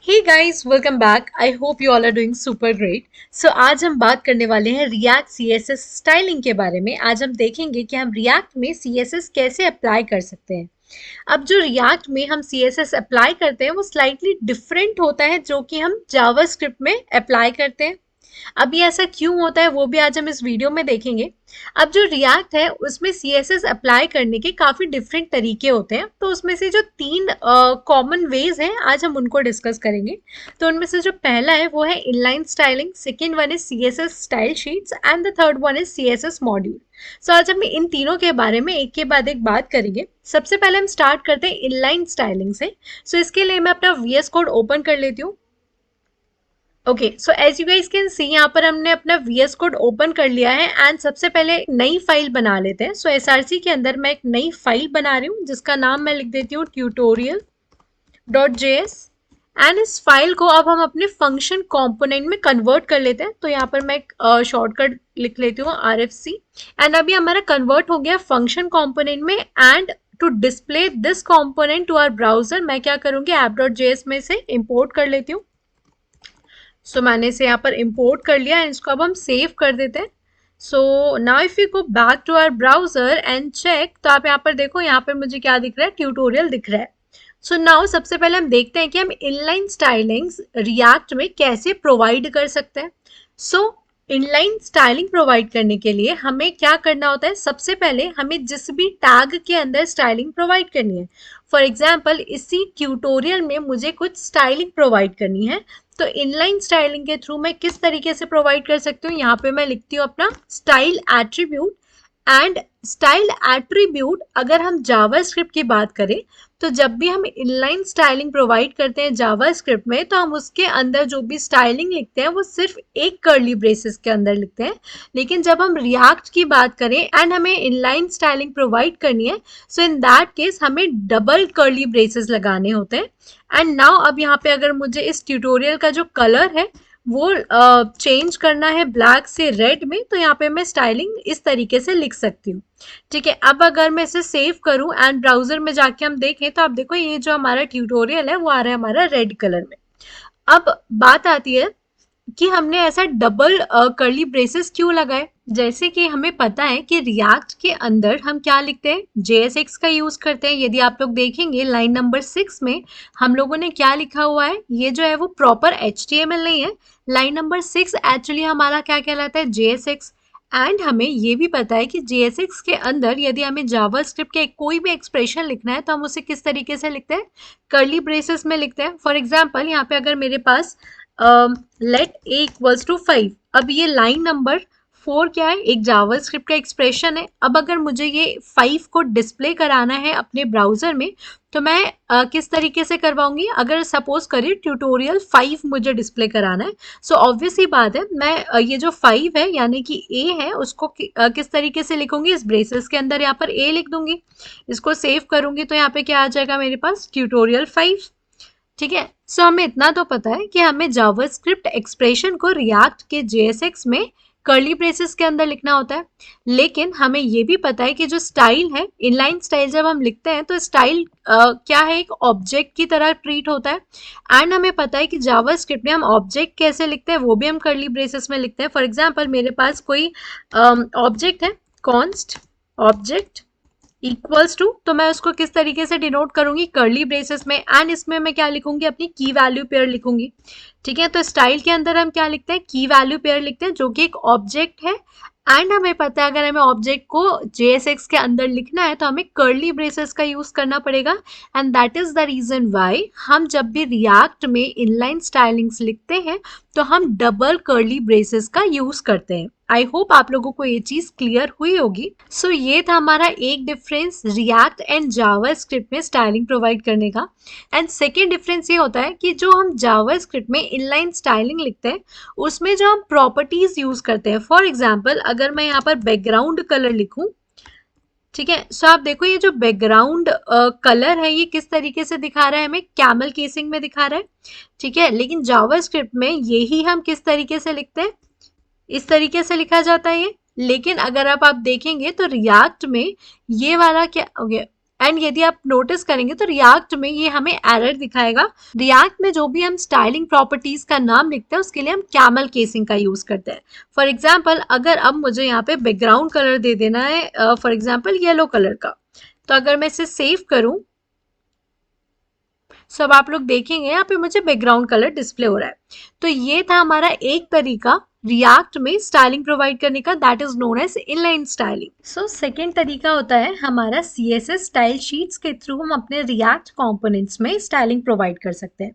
Hey guys, welcome back. I hope you all are doing super great. So आज हम बात करने वाले हैं रिएक्ट सीएसएस स्टाइलिंग के बारे में। आज हम देखेंगे कि हम रिएक्ट में सीएसएस कैसे अप्लाई कर सकते हैं। अब जो रिएक्ट में हम सीएसएस अप्लाई करते हैं वो स्लाइटली डिफरेंट होता है जो कि हम जावास्क्रिप्ट में अप्लाई करते हैं। अब ये ऐसा क्यों होता है वो भी आज हम इस वीडियो में देखेंगे। अब जो रिएक्ट है उसमें सीएसएस अप्लाई करने के काफ़ी डिफरेंट तरीके होते हैं, तो उसमें से जो तीन कॉमन वेज हैं आज हम उनको डिस्कस करेंगे। तो उनमें से जो पहला है वो है inline styling, second one is CSS style sheets and the third one is CSS module. So आज हम इन तीनों के बारे में एक के बाद एक बात करेंगे। सबसे पहले हम स्टार्ट करते हैं इनलाइन स्टाइलिंग से। सो इसके लिए मैं अपना वीएस कोड ओपन कर लेती हूँ। Okay, so as you guys can see यहाँ पर हमने अपना वीएस कोड ओपन कर लिया है एंड सबसे पहले एक नई फाइल बना लेते हैं। सो एसआरसी के अंदर मैं एक नई फाइल बना रही हूँ जिसका नाम मैं लिख देती हूँ tutorial.js एंड इस फाइल को अब हम अपने फंक्शन कंपोनेंट में कन्वर्ट कर लेते हैं। तो यहाँ पर मैं एक शॉर्टकट लिख लेती हूँ RFC एंड अभी हमारा कन्वर्ट हो गया फंक्शन कंपोनेंट में। And to display this component to our browser मैं क्या करूँगी, app.js में से इम्पोर्ट कर लेती हूँ। सो मैंने इसे यहाँ पर इंपोर्ट कर लिया एंड इसको अब हम सेव कर देते हैं। So now if you go back to our browser and check, तो आप यहाँ पर देखो, यहाँ पर मुझे क्या दिख रहा है, ट्यूटोरियल दिख रहा है। सो नाउ सबसे पहले हम देखते हैं कि हम इनलाइन स्टाइलिंग्स रिएक्ट में कैसे प्रोवाइड कर सकते हैं। सो इनलाइन स्टाइलिंग प्रोवाइड करने के लिए हमें क्या करना होता है, सबसे पहले हमें जिस भी टैग के अंदर स्टाइलिंग प्रोवाइड करनी है, फॉर एग्जाम्पल इसी ट्यूटोरियल में मुझे कुछ स्टाइलिंग प्रोवाइड करनी है, तो इनलाइन स्टाइलिंग के थ्रू मैं किस तरीके से प्रोवाइड कर सकती हूँ, यहाँ पे मैं लिखती हूँ अपना style attribute. And style attribute अगर हम जावास्क्रिप्ट की बात करें तो जब भी हम इनलाइन स्टाइलिंग प्रोवाइड करते हैं जावास्क्रिप्ट में तो हम उसके अंदर जो भी स्टाइलिंग लिखते हैं वो सिर्फ एक कर्ली ब्रेसेस के अंदर लिखते हैं। लेकिन जब हम रिएक्ट की बात करें एंड हमें इनलाइन स्टाइलिंग प्रोवाइड करनी है, सो इन दैट केस हमें डबल कर्ली ब्रेसेस लगाने होते हैं। एंड नाउ अब यहाँ पे अगर मुझे इस ट्यूटोरियल का जो कलर है वो चेंज करना है ब्लैक से रेड में, तो यहाँ पे मैं स्टाइलिंग इस तरीके से लिख सकती हूँ। ठीक है, अब अगर मैं इसे सेव करूँ एंड ब्राउजर में जाके हम देखें तो आप देखो ये जो हमारा ट्यूटोरियल है वो आ रहा है हमारा रेड कलर में। अब बात आती है कि हमने ऐसा डबल कर्ली ब्रेसेस क्यों लगाए। जैसे कि हमें पता है कि रिएक्ट के अंदर हम क्या लिखते हैं, JSX का यूज करते हैं। यदि आप लोग देखेंगे लाइन नंबर 6 में हम लोगों ने क्या लिखा हुआ है, ये जो है वो प्रॉपर HTML नहीं है। लाइन नंबर 6 एक्चुअली हमारा क्या कहलाता है, JSX। एंड हमें ये भी पता है कि JSX के अंदर यदि हमें जावास्क्रिप्ट के कोई भी एक्सप्रेशन लिखना है तो हम उसे किस तरीके से लिखते हैं, कर्ली ब्रेसेस में लिखते हैं। फॉर एग्जाम्पल यहाँ पे अगर मेरे पास लेट a इक्वल्स टू 5, अब ये लाइन नंबर 4 क्या है, एक जावास्क्रिप्ट का एक्सप्रेशन है। अब अगर मुझे ये 5 को डिस्प्ले कराना है अपने ब्राउजर में तो मैं किस तरीके से करवाऊंगी, अगर सपोज करिए ट्यूटोरियल 5 मुझे डिस्प्ले कराना है, सो ऑब्वियस ही बात है मैं ये जो 5 है यानी कि a है उसको किस तरीके से लिखूंगी, इस ब्रेसेस के अंदर यहाँ पर a लिख दूंगी। इसको सेव करूंगी तो यहाँ पे क्या आ जाएगा मेरे पास, ट्यूटोरियल 5। ठीक है, सो हमें इतना तो पता है कि हमें जावास्क्रिप्ट एक्सप्रेशन को रिएक्ट के JSX में कर्ली ब्रेसेस के अंदर लिखना होता है। लेकिन हमें ये भी पता है कि जो स्टाइल है, इनलाइन स्टाइल जब हम लिखते हैं तो स्टाइल क्या है, एक ऑब्जेक्ट की तरह ट्रीट होता है। एंड हमें पता है कि जावास्क्रिप्ट में हम ऑब्जेक्ट कैसे लिखते हैं वो भी हम कर्ली ब्रेसेस में लिखते हैं। फॉर एग्जाम्पल मेरे पास कोई ऑब्जेक्ट है, कॉन्स्ट ऑब्जेक्ट इक्वल्स टू, तो मैं उसको किस तरीके से डिनोट करूंगी, कर्ली ब्रेसेस में। एंड इसमें मैं क्या लिखूंगी, अपनी की वैल्यू पेयर लिखूंगी। ठीक है, तो स्टाइल के अंदर हम क्या लिखते हैं, की वैल्यू पेयर लिखते हैं जो कि एक ऑब्जेक्ट है। एंड हमें पता है अगर हमें ऑब्जेक्ट को JSX के अंदर लिखना है तो हमें कर्ली ब्रेसेस का यूज करना पड़ेगा। And that is the reason why हम जब भी रिएक्ट में इनलाइन स्टाइलिंग्स लिखते हैं तो हम डबल कर्ली ब्रेसेस का यूज करते हैं। आई होप आप लोगों को ये चीज क्लियर हुई होगी। सो ये था हमारा एक डिफरेंस रिएक्ट एंड जावास्क्रिप्ट में स्टाइलिंग प्रोवाइड करने का। एंड सेकेंड डिफरेंस ये होता है कि जो हम जावास्क्रिप्ट में इनलाइन स्टाइलिंग लिखते हैं उसमें जो हम प्रॉपर्टीज यूज करते हैं, फॉर एग्जाम्पल अगर मैं यहाँ पर बैकग्राउंड कलर लिखूं, ठीक है, सो आप देखो ये जो बैकग्राउंड कलर है ये किस तरीके से दिखा रहा है, हमें कैमल केसिंग में दिखा रहा है। ठीक है, लेकिन जावास्क्रिप्ट में यही हम किस तरीके से लिखते हैं, इस तरीके से लिखा जाता है ये। लेकिन अगर आप देखेंगे तो रिएक्ट में ये वाला क्या हो गया, एंड यदि आप नोटिस करेंगे तो रिएक्ट में ये हमें एरर दिखाएगा। रिएक्ट में जो भी हम स्टाइलिंग प्रॉपर्टीज का नाम लिखते हैं उसके लिए हम कैमल केसिंग का यूज करते हैं। फॉर एग्जाम्पल अगर अब मुझे यहाँ पे बैकग्राउंड कलर दे देना है फॉर एग्जाम्पल येलो कलर का, तो अगर मैं इसे सेव करूं, सब आप लोग देखेंगे यहाँ पे मुझे बैकग्राउंड कलर डिस्प्ले हो रहा है। तो ये था हमारा एक तरीका रिएक्ट में स्टाइलिंग प्रोवाइड करने का, that is known as inline styling. So second तरीका होता है हमारा CSS स्टाइल शीट्स के थ्रू हम अपने रिएक्ट कंपोनेंट्स में स्टाइलिंग प्रोवाइड कर सकते हैं।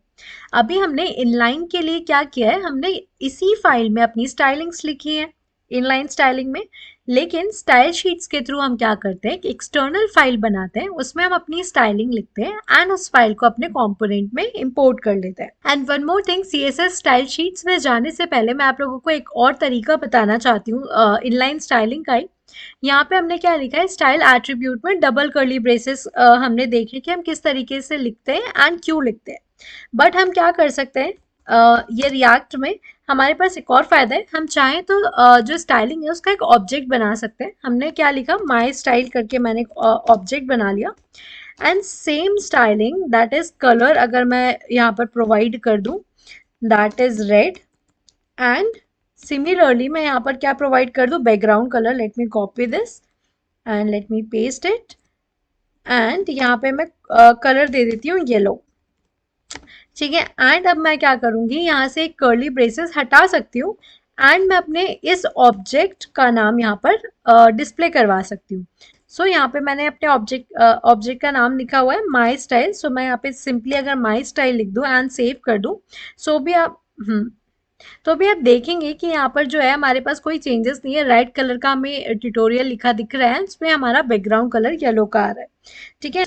अभी हमने इनलाइन के लिए क्या किया है, हमने इसी फाइल में अपनी स्टाइलिंग्स लिखी है इनलाइन स्टाइलिंग में, लेकिन स्टाइल शीट्स के थ्रू हम क्या करते हैं, एक्सटर्नल फाइल बनाते हैं, उसमें हम अपनी स्टाइलिंग लिखते हैं एंड उस फाइल को अपने कंपोनेंट में इंपोर्ट कर लेते हैं। And one more thing, CSS style sheets में जाने से पहले मैं आप लोगों को एक और तरीका बताना चाहती हूँ इनलाइन स्टाइलिंग का ही। यहाँ पे हमने क्या लिखा है, स्टाइल एट्रीब्यूट में डबल कर्ली ब्रेसेस हमने देखे कि हम किस तरीके से लिखते हैं एंड क्यों लिखते हैं। बट हम क्या कर सकते हैं, ये रिएक्ट में हमारे पास एक और फायदा है, हम चाहें तो जो स्टाइलिंग है उसका एक ऑब्जेक्ट बना सकते हैं। हमने क्या लिखा, माई स्टाइल करके मैंने एक ऑब्जेक्ट बना लिया and same styling that is colour अगर मैं यहाँ पर प्रोवाइड कर दूं, that is red, and similarly मैं यहाँ पर क्या प्रोवाइड कर दूं, background colour. Let me copy this and let me paste it, and यहाँ पे मैं कलर दे देती हूँ येलो, ठीक है। एंड अब मैं क्या करूंगी, यहाँ से एक कर्ली ब्रेसेस हटा सकती हूँ एंड मैं अपने इस ऑब्जेक्ट का नाम यहाँ पर डिस्प्ले करवा सकती हूँ। सो यहाँ पे मैंने अपने ऑब्जेक्ट का नाम लिखा हुआ है माई स्टाइल। सो मैं यहाँ पे सिंपली अगर माई स्टाइल लिख दूँ एंड सेव कर दूँ, सो भी आप तो भी आप देखेंगे कि यहाँ पर जो है हमारे पास कोई चेंजेस नहीं है। रेड कलर का हमें ट्यूटोरियल लिखा दिख रहा है, इसमें हमारा बैकग्राउंड कलर येलो का आ रहा है, ठीक है।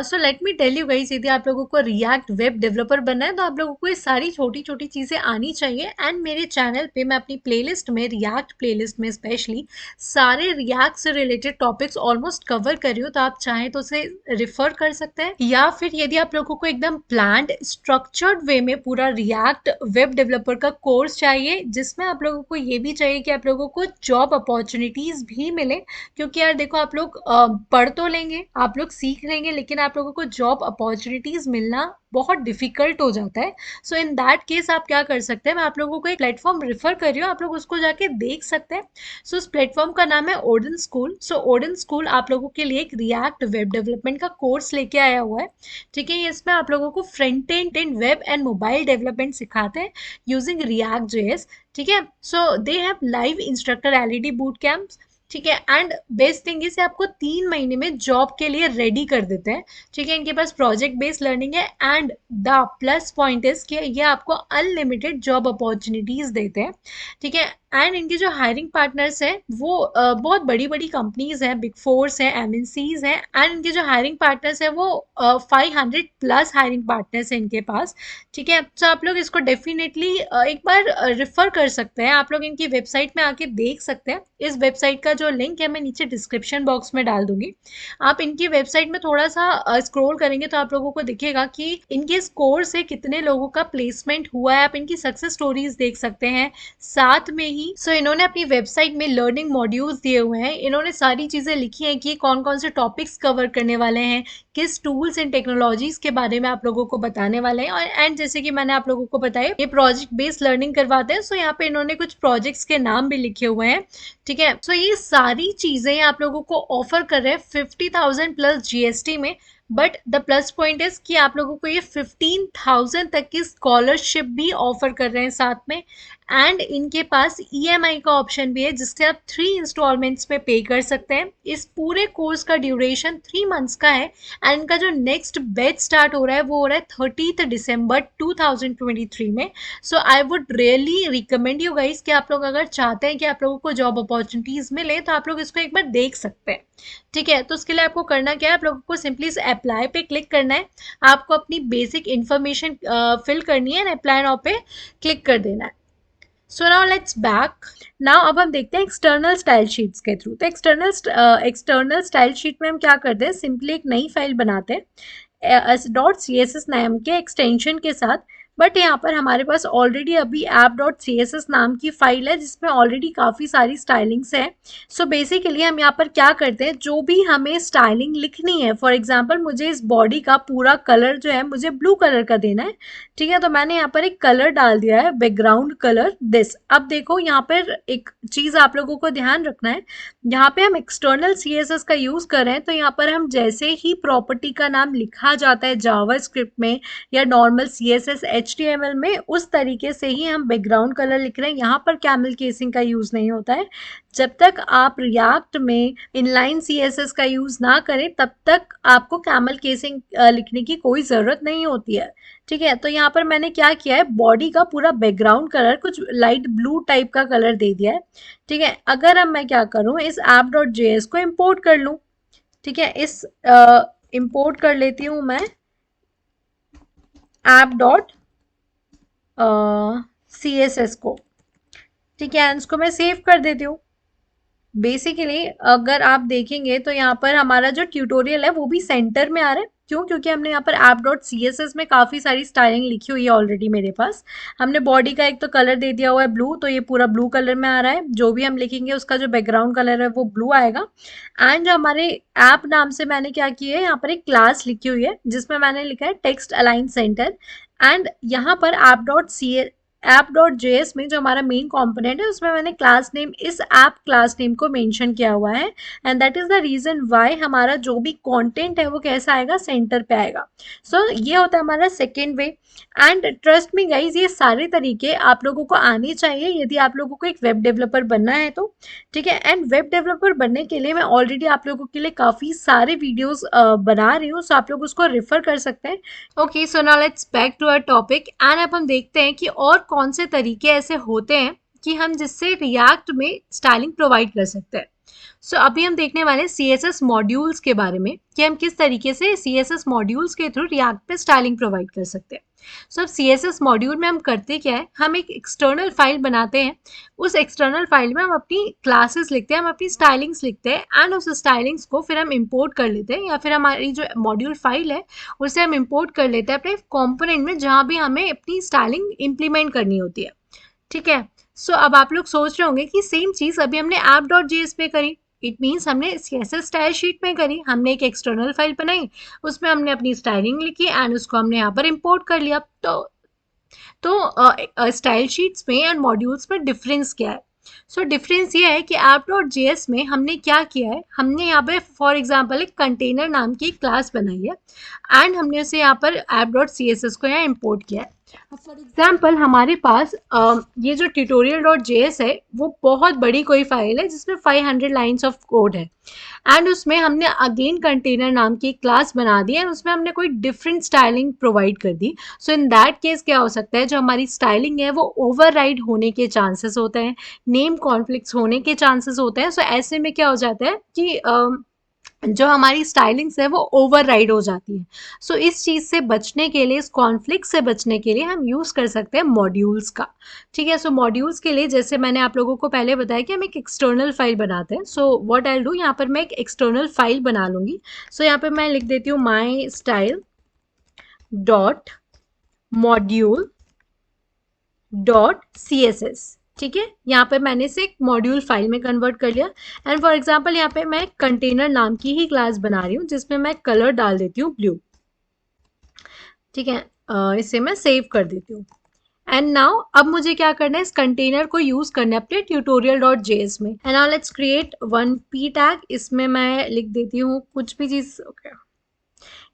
So let me tell you guys, यदि आप लोगों को रिएक्ट वेब डेवलपर बनना है तो आप लोगों को ये सारी छोटी छोटी चीज़ें आनी चाहिए। एंड मेरे चैनल पे मैं अपनी प्लेलिस्ट में, रिएक्ट प्लेलिस्ट में स्पेशली सारे रिएक्ट से रिलेटेड टॉपिक्स ऑलमोस्ट कवर कर रही हूँ, तो आप चाहें तो उसे रिफर कर सकते हैं। या फिर यदि आप लोगों को एकदम प्लान्ड स्ट्रक्चर्ड वे में पूरा रिएक्ट वेब डेवलपर का कोर्स चाहिए, जिसमें आप लोगों को ये भी चाहिए कि आप लोगों को जॉब अपॉर्चुनिटीज भी मिले, क्योंकि यार देखो आप लोग पढ़ तो लेंगे, आप लोग सीख लेंगे, लेकिन आप लोगों को जॉब अपॉर्चुनिटीज मिलना बहुत डिफिकल्ट हो जाता है। सो इन दैट केस आप क्या कर सकते हैं, मैं आप लोगों को एक प्लेटफॉर्म रिफर कर रही हूँ, आप लोग उसको जाके देख सकते हैं। सो उस प्लेटफॉर्म का नाम है ओडन स्कूल। सो ओडन स्कूल आप लोगों के लिए एक रिएक्ट वेब डेवलपमेंट का कोर्स लेके आया हुआ है, ठीक है। इसमें आप लोगों को front end web and mobile development सिखाते हैं यूजिंग रिएक्ट जेएस, ठीक है। So they have live instructor LED boot camps, ठीक है। एंड बेस्ट थिंग इज आपको 3 महीने में जॉब के लिए रेडी कर देते हैं, ठीक है। इनके पास प्रोजेक्ट बेस्ड लर्निंग है and the plus point is कि ये आपको अनलिमिटेड जॉब अपॉर्चुनिटीज देते हैं, ठीक है। एंड इनके जो हायरिंग पार्टनर्स हैं वो बहुत बड़ी बड़ी कंपनीज हैं, बिग फोर्स हैं, एमएनसीज हैं, एंड इनके जो हायरिंग पार्टनर्स हैं वो 500 प्लस हायरिंग पार्टनर्स हैं इनके पास, ठीक है। तो आप लोग इसको डेफिनेटली एक बार रेफर कर सकते हैं, आप लोग इनकी वेबसाइट में आके देख सकते हैं। इस वेबसाइट का जो लिंक है मैं नीचे डिस्क्रिप्शन बॉक्स में डाल दूंगी। आप इनकी वेबसाइट में थोड़ा सा स्क्रॉल करेंगे तो आप लोगों को दिखेगा कि इनके कोर्स से कितने लोगों का प्लेसमेंट हुआ है, आप इनकी सक्सेस स्टोरीज देख सकते हैं। साथ में ही इन्होंने अपनी वेबसाइट में लर्निंग मॉड्यूल्स दिए हुए हैं, इन्होंने सारी चीजें लिखी हैं कि कौन कौन से टॉपिक्स कवर करने वाले हैं, किस टूल्स एंड टेक्नोलॉजीज के बारे में आप लोगों को बताने वाले हैं। और एंड जैसे कि मैंने आप लोगों को बताया ये प्रोजेक्ट बेस्ड लर्निंग करवाते हैं, सो यहाँ पे इन्होंने कुछ प्रोजेक्ट्स के नाम भी लिखे हुए हैं, ठीक है। सो ये सारी चीजें आप लोगों को ऑफर कर रहे हैं 50,000 प्लस जीएसटी में। But the plus point is कि आप लोगों को ये 15,000 तक की स्कॉलरशिप भी ऑफर कर रहे हैं साथ में। एंड इनके पास ईएमआई का ऑप्शन भी है जिससे आप 3 इंस्टॉलमेंट्स में पे कर सकते हैं। इस पूरे कोर्स का ड्यूरेशन 3 मंथ्स का है एंड इनका जो नेक्स्ट बैच स्टार्ट हो रहा है वो हो रहा है 30 दिसंबर 2023 में। So I would really recommend you guys कि आप लोग अगर चाहते हैं कि आप लोगों को जॉब अपॉर्चुनिटीज मिले तो आप लोग इसको एक बार देख सकते हैं, ठीक है। तो उसके लिए आपको करना क्या है, आप लोगों को सिंपली इस अप्लाई पे क्लिक करना है, आपको अपनी बेसिक इन्फॉर्मेशन फिल करनी है एंड अप्लाई नाउ पे क्लिक कर देना है। सो नाउ लेट्स बैक। नाउ अब हम देखते हैं एक्सटर्नल स्टाइल शीट्स के थ्रू। तो एक्सटर्नल स्टाइल शीट में हम क्या करते हैं, सिंपली एक नई फाइल बनाते हैं डॉट CSS नाम के एक्सटेंशन के साथ। बट यहाँ पर हमारे पास ऑलरेडी अभी app.css नाम की फाइल है जिसमें ऑलरेडी काफ़ी सारी स्टाइलिंग्स है। सो बेसिकली हम यहाँ पर क्या करते हैं, जो भी हमें स्टाइलिंग लिखनी है, फॉर एग्जांपल मुझे इस बॉडी का पूरा कलर जो है मुझे ब्लू कलर का देना है, ठीक है। तो मैंने यहाँ पर एक कलर डाल दिया है, बैकग्राउंड कलर दिस। अब देखो यहाँ पर एक चीज़ आप लोगों को ध्यान रखना है, यहाँ पे हम एक्सटर्नल CSS का यूज़ कर रहे हैं, तो यहाँ पर हम जैसे ही प्रॉपर्टी का नाम लिखा जाता है जावास्क्रिप्ट में या नॉर्मल CSS HTML में, उस तरीके से ही हम बैकग्राउंड कलर लिख रहे हैं। यहाँ पर कैमल केसिंग का यूज़ नहीं होता है। जब तक आप रिएक्ट में इनलाइन CSS का यूज़ ना करें तब तक आपको कैमल केसिंग लिखने की कोई ज़रूरत नहीं होती है, ठीक है। तो यहाँ पर मैंने क्या किया है, बॉडी का पूरा बैकग्राउंड कलर कुछ लाइट ब्लू टाइप का कलर दे दिया है, ठीक है। अगर अब मैं क्या करूँ, इस app.js को इम्पोर्ट कर लूँ, ठीक है। इस इम्पोर्ट कर लेती हूँ मैं app.css को, ठीक है। इसको मैं सेव कर देती हूँ। बेसिकली अगर आप देखेंगे तो यहाँ पर हमारा जो ट्यूटोरियल है वो भी सेंटर में आ रहा है। क्यों? क्योंकि हमने यहाँ पर app.css में काफ़ी सारी स्टाइलिंग लिखी हुई है ऑलरेडी मेरे पास। हमने बॉडी का एक तो कलर दे दिया हुआ है ब्लू, तो ये पूरा ब्लू कलर में आ रहा है। जो भी हम लिखेंगे उसका जो बैकग्राउंड कलर है वो ब्लू आएगा। एंड जो हमारे ऐप नाम से मैंने क्या किया है, यहाँ पर एक क्लास लिखी हुई है जिसमें मैंने लिखा है टेक्स्ट अलाइन सेंटर। एंड यहाँ पर app.js में जो हमारा मेन कंपोनेंट है उसमें मैंने क्लास नेम, इस ऐप क्लास नेम को मेंशन किया हुआ है। And that is the reason why हमारा जो भी कंटेंट है वो कैसा आएगा, सेंटर पे आएगा। सो ये होता है हमारा second way. And trust me guys, ये सारे तरीके आप लोगों को आने चाहिए यदि आप लोगों को एक वेब डेवलपर बनना है तो, ठीक है। एंड वेब डेवलपर बनने के लिए मैं ऑलरेडी आप लोगों के लिए काफ़ी सारे वीडियोस बना रही हूँ, सो आप लोग उसको रेफर कर सकते हैं। Okay, so now let's back to our topic. And अब हम देखते हैं कि और कौन से तरीके ऐसे होते हैं कि हम जिससे रिएक्ट में स्टाइलिंग प्रोवाइड कर सकते हैं। सो अभी हम देखने वाले हैं CSS मॉड्यूल्स के बारे में कि हम किस तरीके से CSS मॉड्यूल्स के थ्रू रिएक्ट पे स्टाइलिंग प्रोवाइड कर सकते हैं। सो अब CSS मॉड्यूल में हम करते क्या है, हम एक एक्सटर्नल फाइल बनाते हैं। उस एक्सटर्नल फाइल में हम अपनी क्लासेस लिखते हैं, हम अपनी स्टाइलिंग्स लिखते हैं। एंड उस स्टाइलिंग्स को फिर हम इंपोर्ट कर लेते हैं, या फिर हमारी जो मॉड्यूल फाइल है उसे हम इंपोर्ट कर लेते हैं अपने कंपोनेंट में जहाँ भी हमें अपनी स्टाइलिंग इंप्लीमेंट करनी होती है, ठीक है। सो अब आप लोग सोच रहे होंगे कि सेम चीज़ अभी हमने app.js पे करी, इट मीन्स हमने CSS स्टाइल शीट में करी। हमने एक एक्सटर्नल फाइल बनाई, उसमें हमने अपनी स्टाइलिंग लिखी एंड उसको हमने यहाँ पर इंपोर्ट कर लिया। तो स्टाइल शीट्स में एंड मॉड्यूल्स में डिफरेंस क्या है? सो डिफरेंस ये है कि app.js में हमने क्या किया है, हमने यहाँ पे फॉर एग्जांपल एक कंटेनर नाम की क्लास बनाई है एंड हमने उसे यहाँ पर app.css को यहाँ इंपोर्ट किया है। फॉर एग्जाम्पल हमारे पास ये जो tutorial.js है वो बहुत बड़ी कोई फाइल है जिसमें 500 लाइन्स ऑफ कोड है। एंड उसमें हमने अगेन कंटेनर नाम की क्लास बना दी एंड उसमें हमने कोई डिफरेंट स्टाइलिंग प्रोवाइड कर दी। सो इन दैट केस क्या हो सकता है, जो हमारी स्टाइलिंग है वो ओवरराइड होने के चांसेस होते हैं, नेम कॉन्फ्लिक्ट्स होने के चांसेस होते हैं। सो ऐसे में क्या हो जाता है कि जो हमारी स्टाइलिंग्स है वो ओवरराइड हो जाती है। सो इस चीज़ से बचने के लिए, इस कॉन्फ्लिक्ट से बचने के लिए हम यूज़ कर सकते हैं मॉड्यूल्स का, ठीक है। सो मॉड्यूल्स के लिए जैसे मैंने आप लोगों को पहले बताया कि हम एक एक्सटर्नल फाइल बनाते हैं। सो व्हाट आई डू, यहाँ पर मैं एक एक्सटर्नल फाइल बना लूँगी। सो यहाँ पर मैं लिख देती हूँ my style dot module dot CSS, ठीक है। यहाँ पे मैंने इसे एक मॉड्यूल फाइल में कन्वर्ट कर लिया। एंड फॉर एग्जांपल यहाँ पे मैं कंटेनर नाम की ही क्लास बना रही हूँ जिसमें मैं कलर डाल देती हूँ ब्लू, ठीक है। इसे मैं सेव कर देती हूँ। एंड नाउ अब मुझे क्या करना है, इस कंटेनर को यूज करना है अपने tutorial.js में। And now let's create one p tag. इसमें मैं लिख देती हूँ कुछ भी चीज, ओके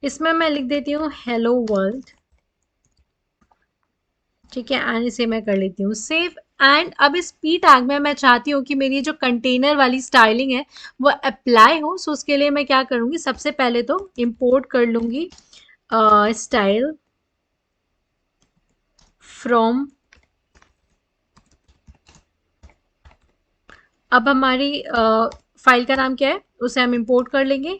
इसमें मैं लिख देती हूँ हेलो वर्ल्ड, ठीक है। एंड इसे मैं कर लेती हूँ सेव। एंड अब इस p टैग में मैं चाहती हूँ कि मेरी जो कंटेनर वाली स्टाइलिंग है वो अप्लाई हो। सो उसके लिए मैं क्या करूँगी, सबसे पहले तो इंपोर्ट कर लूँगी स्टाइल फ्रॉम। अब हमारी फाइल का नाम क्या है उसे हम इंपोर्ट कर लेंगे।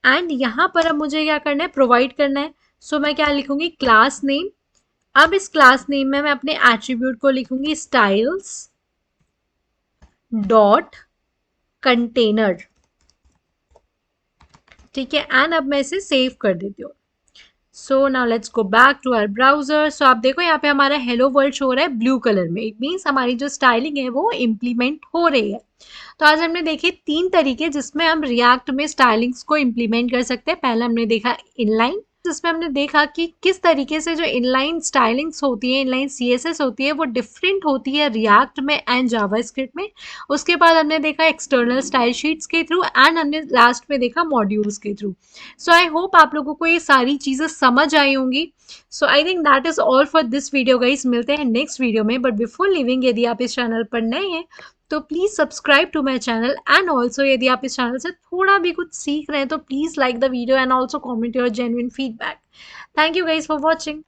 एंड यहाँ पर अब मुझे क्या करना है, प्रोवाइड करना है। सो मैं क्या लिखूँगी, क्लास नेम। अब इस क्लास नेम में मैं अपने एट्रीब्यूट को लिखूंगी स्टाइल्स डॉट कंटेनर, ठीक है। एंड अब मैं इसे सेव कर देती हूँ। So now let's go back to our browser. So आप देखो यहाँ पे हमारा हेलो वर्ल्ड शो हो रहा है ब्लू कलर में, इट मीन्स हमारी जो स्टाइलिंग है वो इम्प्लीमेंट हो रही है। तो आज हमने देखे 3 तरीके जिसमें हम रिएक्ट में स्टाइलिंग्स को इम्प्लीमेंट कर सकते हैं। पहले हमने देखा इनलाइन, जिसमें हमने देखा कि किस तरीके से जो इनलाइन स्टाइलिंग्स होती है, इनलाइन सीएसएस होती है, वो डिफरेंट होती है रिएक्ट में एंड जावास्क्रिप्ट में। उसके बाद हमने देखा एक्सटर्नल स्टाइल शीट्स के थ्रू एंड हमने लास्ट में देखा मॉड्यूल्स के थ्रू। सो आई होप आप लोगों को ये सारी चीज़ें समझ आई होंगी। So I think that is all for this video guys. मिलते हैं नेक्स्ट वीडियो में, बट बिफोर लिविंग यदि आप इस चैनल पर नए हैं तो please subscribe to my channel and also यदि आप इस चैनल से थोड़ा भी कुछ सीख रहे हैं तो please like the video and also comment your genuine feedback. Thank you guys for watching.